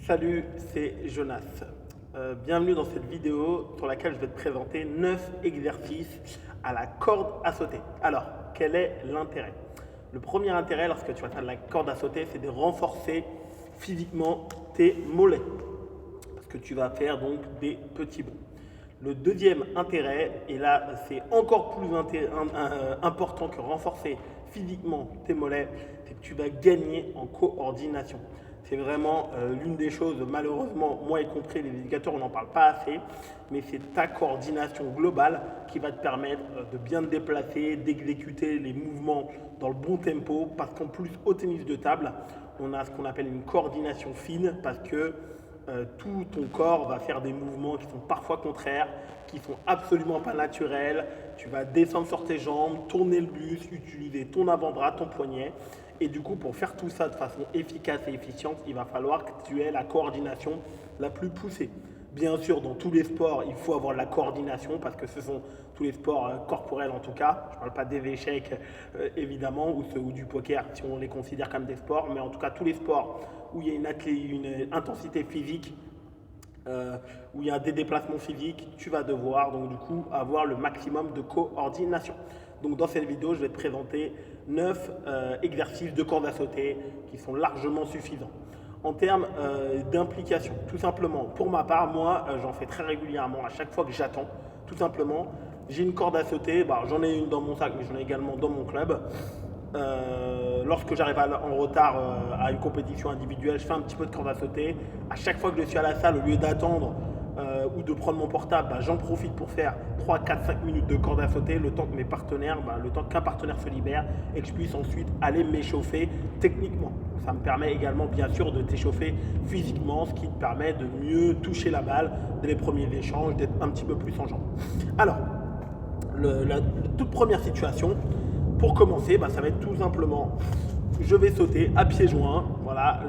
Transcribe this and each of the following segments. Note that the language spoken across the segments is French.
Salut, c'est Jonas. Bienvenue dans cette vidéo sur laquelle je vais te présenter 9 exercices à la corde à sauter. Alors, quel est l'intérêt? Le premier intérêt lorsque tu vas faire de la corde à sauter, c'est de renforcer physiquement tes mollets. Parce que tu vas faire donc des petits bonds. Le deuxième intérêt, et là c'est encore plus important que renforcer physiquement tes mollets, c'est que tu vas gagner en coordination. C'est vraiment l'une des choses, malheureusement, moi y compris les éducateurs, on n'en parle pas assez, mais c'est ta coordination globale qui va te permettre de bien te déplacer, d'exécuter les mouvements dans le bon tempo, parce qu'en plus au tennis de table, on a ce qu'on appelle une coordination fine, parce que tout ton corps va faire des mouvements qui sont parfois contraires, qui sont absolument pas naturels. Tu vas descendre sur tes jambes, tourner le bus, utiliser ton avant-bras, ton poignet. Et du coup, pour faire tout ça de façon efficace et efficiente, il va falloir que tu aies la coordination la plus poussée. Bien sûr, dans tous les sports, il faut avoir la coordination parce que ce sont tous les sports corporels en tout cas. Je ne parle pas des échecs évidemment ou du poker si on les considère comme des sports, mais en tout cas tous les sports où il y a une intensité physique, où il y a des déplacements physiques, tu vas devoir donc du coup avoir le maximum de coordination. Donc dans cette vidéo, je vais te présenter 9 exercices de corde à sauter qui sont largement suffisants. En termes d'implication, tout simplement, pour ma part, moi, j'en fais très régulièrement à chaque fois que j'attends. Tout simplement, j'ai une corde à sauter, j'en ai une dans mon sac, mais j'en ai également dans mon club. Lorsque j'arrive en retard à une compétition individuelle, je fais un petit peu de corde à sauter. À chaque fois que je suis à la salle, au lieu d'attendre ou de prendre mon portable, j'en profite pour faire 3, 4, 5 minutes de corde à sauter, le temps que mes partenaires, le temps qu'un partenaire se libère et que je puisse ensuite aller m'échauffer techniquement. Ça me permet également bien sûr de t'échauffer physiquement, ce qui te permet de mieux toucher la balle dès les premiers échanges, d'être un petit peu plus en jambes. Alors, la toute première situation, pour commencer, ça va être tout simplement, je vais sauter à pieds joints, voilà,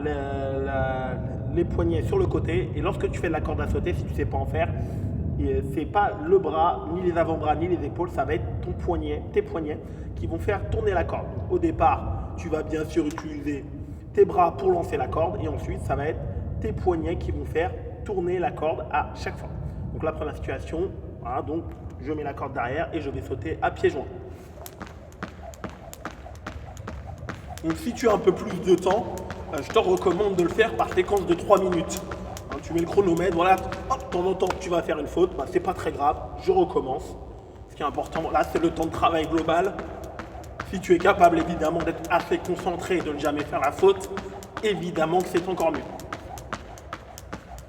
les poignets sur le côté. Et lorsque tu fais de la corde à sauter, si tu ne sais pas en faire, c'est pas le bras, ni les avant-bras, ni les épaules, ça va être ton poignet, tes poignets qui vont faire tourner la corde. Au départ, tu vas bien sûr utiliser tes bras pour lancer la corde et ensuite, ça va être tes poignets qui vont faire tourner la corde à chaque fois. Donc la première situation, voilà, donc je mets la corde derrière et je vais sauter à pieds joints. Donc si tu as un peu plus de temps, je te recommande de le faire par séquence de 3 minutes. Tu mets le chronomètre, voilà, de temps en temps tu vas faire une faute, c'est pas très grave, je recommence. Ce qui est important, là c'est le temps de travail global. Si tu es capable évidemment d'être assez concentré et de ne jamais faire la faute, évidemment que c'est encore mieux.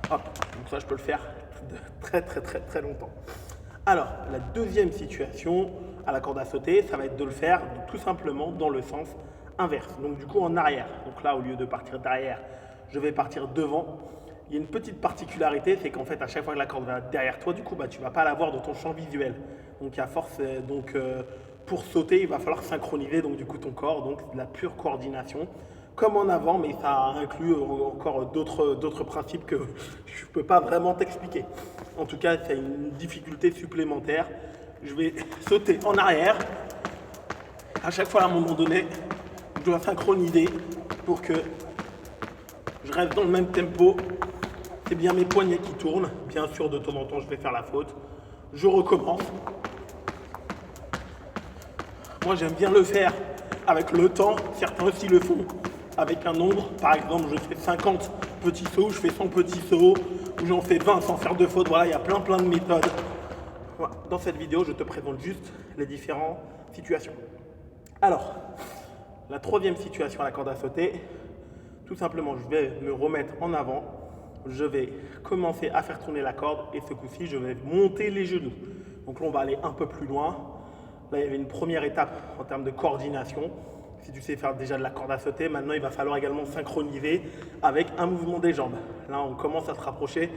Hop, donc ça je peux le faire très longtemps. Alors, la deuxième situation à la corde à sauter, ça va être de le faire tout simplement dans le sens inverse. Donc du coup en arrière. Donc là, au lieu de partir derrière, je vais partir devant. Il y a une petite particularité, c'est qu'en fait à chaque fois que la corde va derrière toi, du coup tu ne vas pas l'avoir dans ton champ visuel. Donc à force, pour sauter, il va falloir synchroniser donc du coup ton corps, donc de la pure coordination. Comme en avant, mais ça inclut encore d'autres principes que je ne peux pas vraiment t'expliquer. En tout cas, c'est une difficulté supplémentaire. Je vais sauter en arrière. À chaque fois, à un moment donné, je dois synchroniser pour que je reste dans le même tempo. C'est bien mes poignets qui tournent. Bien sûr, de temps en temps, je vais faire la faute. Je recommence. Moi, j'aime bien le faire avec le temps. Certains aussi le font avec un nombre. Par exemple, je fais 50 petits sauts, je fais 100 petits sauts, ou j'en fais 20 sans faire de faute. Voilà, il y a plein de méthodes. Voilà. Dans cette vidéo, je te présente juste les différentes situations. Alors, la troisième situation à la corde à sauter, tout simplement, je vais me remettre en avant. Je vais commencer à faire tourner la corde et ce coup-ci, je vais monter les genoux. Donc là, on va aller un peu plus loin. Là, il y avait une première étape en termes de coordination. Si tu sais faire déjà de la corde à sauter, maintenant, il va falloir également synchroniser avec un mouvement des jambes. Là, on commence à se rapprocher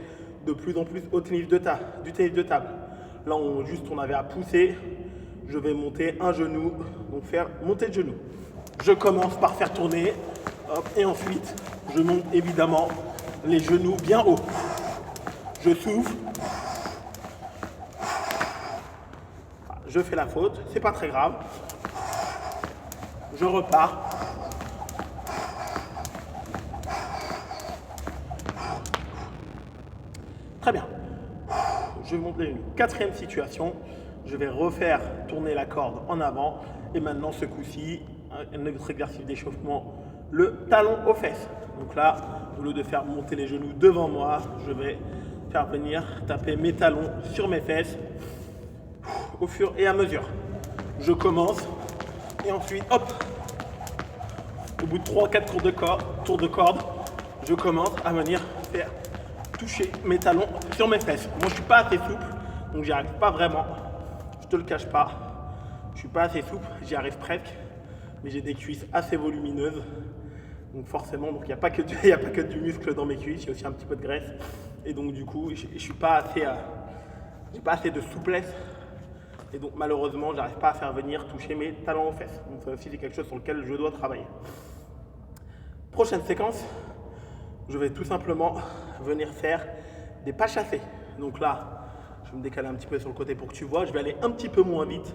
de plus en plus du tennis de table. Là, on avait à pousser. Je vais monter un genou, donc faire monter le genou. Je commence par faire tourner, hop, et ensuite, je monte évidemment les genoux bien haut. Je souffle. Je fais la faute, c'est pas très grave. Je repars. Très bien. Je vais monter une quatrième situation. Je vais refaire tourner la corde en avant. Et maintenant, ce coup-ci, un autre exercice d'échauffement, le talon aux fesses. Donc là, au lieu de faire monter les genoux devant moi, je vais faire venir taper mes talons sur mes fesses au fur et à mesure. Je commence et ensuite, hop, au bout de 3-4 tours de corde, je commence à venir faire toucher mes talons sur mes fesses. Moi, je ne suis pas assez souple, donc j'y arrive pas vraiment. Je te le cache pas. Je suis pas assez souple, j'y arrive presque, mais j'ai des cuisses assez volumineuses. Donc forcément, il n'y a pas que du muscle dans mes cuisses, il y a aussi un petit peu de graisse. Et donc du coup, je suis pas assez, j'ai pas assez de souplesse. Et donc malheureusement, j'arrive pas à faire venir toucher mes talons aux fesses. Donc ça aussi, c'est quelque chose sur lequel je dois travailler. Prochaine séquence, je vais tout simplement venir faire des pas chassés. Donc là, je vais me décaler un petit peu sur le côté pour que tu vois. Je vais aller un petit peu moins vite,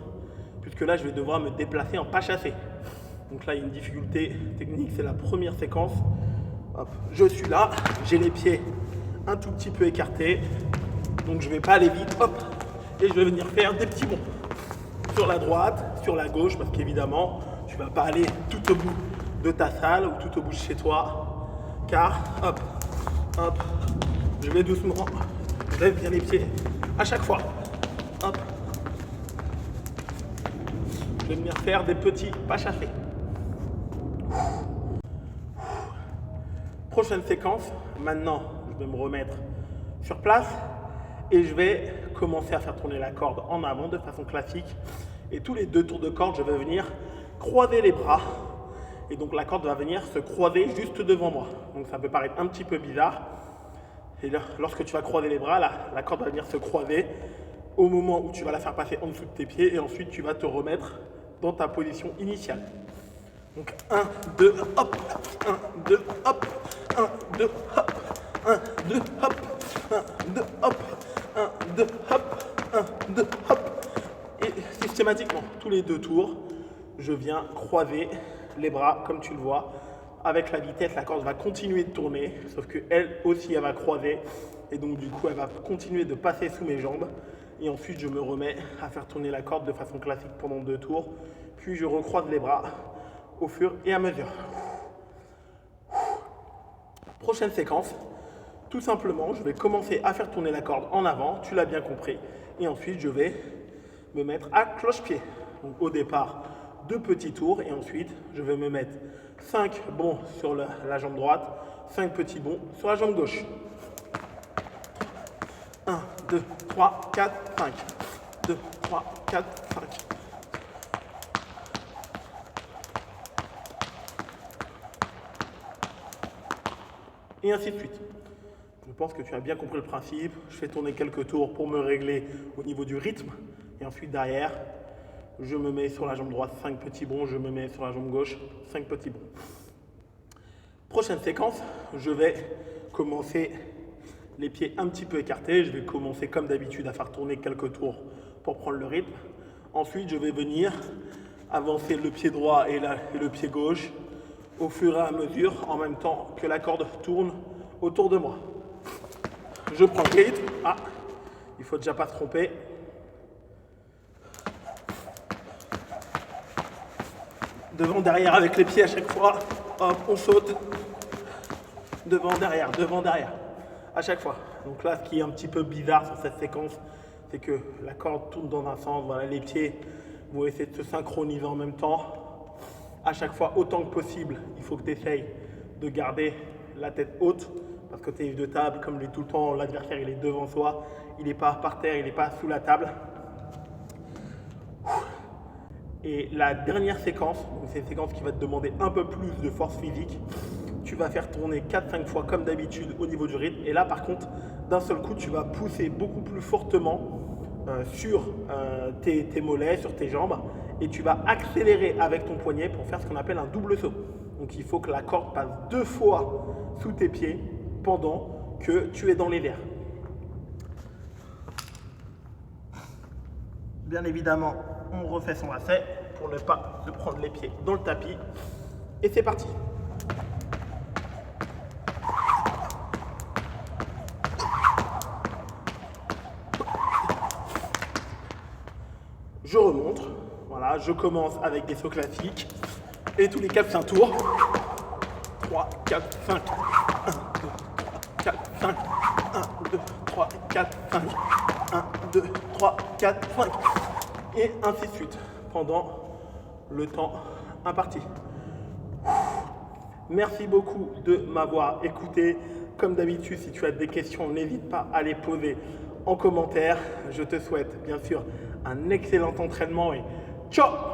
puisque là, je vais devoir me déplacer en pas chassé. Donc là, il y a une difficulté technique, c'est la première séquence. Hop, je suis là, j'ai les pieds un tout petit peu écartés. Donc je ne vais pas aller vite, hop, et je vais venir faire des petits bonds. Sur la droite, sur la gauche, parce qu'évidemment, tu ne vas pas aller tout au bout de ta salle ou tout au bout de chez toi. Car, hop, hop, je vais doucement, je lève bien les pieds à chaque fois. Hop. Je vais venir faire des petits pas chassés. Prochaine séquence, maintenant je vais me remettre sur place et je vais commencer à faire tourner la corde en avant de façon classique. Et tous les 2 tours de corde, je vais venir croiser les bras. Et donc la corde va venir se croiser juste devant moi. Donc ça peut paraître un petit peu bizarre. Et là, lorsque tu vas croiser les bras, la corde va venir se croiser au moment où tu vas la faire passer en dessous de tes pieds et ensuite tu vas te remettre dans ta position initiale. Donc 1, 2, hop, 1, 2, hop, 1, 2, hop, 1, 2, hop, 1, 2, hop, 1, 2, hop, 1, 2, hop. Et systématiquement, tous les 2 tours, je viens croiser les bras comme tu le vois. Avec la vitesse, la corde va continuer de tourner, sauf qu'elle aussi, elle va croiser. Et donc du coup, elle va continuer de passer sous mes jambes. Et ensuite, je me remets à faire tourner la corde de façon classique pendant 2 tours. Puis je recroise les bras au fur et à mesure. Prochaine séquence, tout simplement, je vais commencer à faire tourner la corde en avant, tu l'as bien compris. Et ensuite, je vais me mettre à cloche-pied. Donc au départ, 2 petits tours et ensuite, je vais me mettre 5 bonds sur la jambe droite, 5 petits bonds sur la jambe gauche. 1, 2, 3, 4, 5. 2, 3, 4, 5. Et ainsi de suite. Je pense que tu as bien compris le principe. Je fais tourner quelques tours pour me régler au niveau du rythme. Et ensuite, derrière, je me mets sur la jambe droite 5 petits bonds. Je me mets sur la jambe gauche 5 petits bonds. Prochaine séquence, je vais commencer les pieds un petit peu écartés. Je vais commencer comme d'habitude à faire tourner quelques tours pour prendre le rythme. Ensuite, je vais venir avancer le pied droit et le pied gauche au fur et à mesure, en même temps que la corde tourne autour de moi. Je prends le rythme. Ah, il faut déjà pas se tromper. Devant, derrière avec les pieds à chaque fois. Hop, on saute. Devant, derrière, à chaque fois. Donc là, ce qui est un petit peu bizarre sur cette séquence, c'est que la corde tourne dans un sens. Voilà, les pieds vont essayer de se synchroniser en même temps. À chaque fois, autant que possible, il faut que tu essayes de garder la tête haute. Parce que tennis de table, comme lui tout le temps, l'adversaire il est devant soi. Il n'est pas par terre, il n'est pas sous la table. Et la dernière séquence, c'est une séquence qui va te demander un peu plus de force physique. Tu vas faire tourner 4-5 fois comme d'habitude au niveau du rythme. Et là, par contre, d'un seul coup, tu vas pousser beaucoup plus fortement sur tes mollets, sur tes jambes. Et tu vas accélérer avec ton poignet pour faire ce qu'on appelle un double saut. Donc, il faut que la corde passe 2 fois sous tes pieds pendant que tu es dans les airs. Bien évidemment, on refait son lacet pour ne pas se prendre les pieds dans le tapis. Et c'est parti. je remonte. Voilà, je commence avec des sauts classiques. Et tous les 4-5 tours. 3, 4, 5. 1, 2, 3, 4, 5. 1, 2, 3, 4, 5. 1, 2, 3, 4, 5. Et ainsi de suite pendant le temps imparti. Merci beaucoup de m'avoir écouté. Comme d'habitude, si tu as des questions, n'hésite pas à les poser en commentaire. Je te souhaite bien sûr un excellent entraînement et ciao!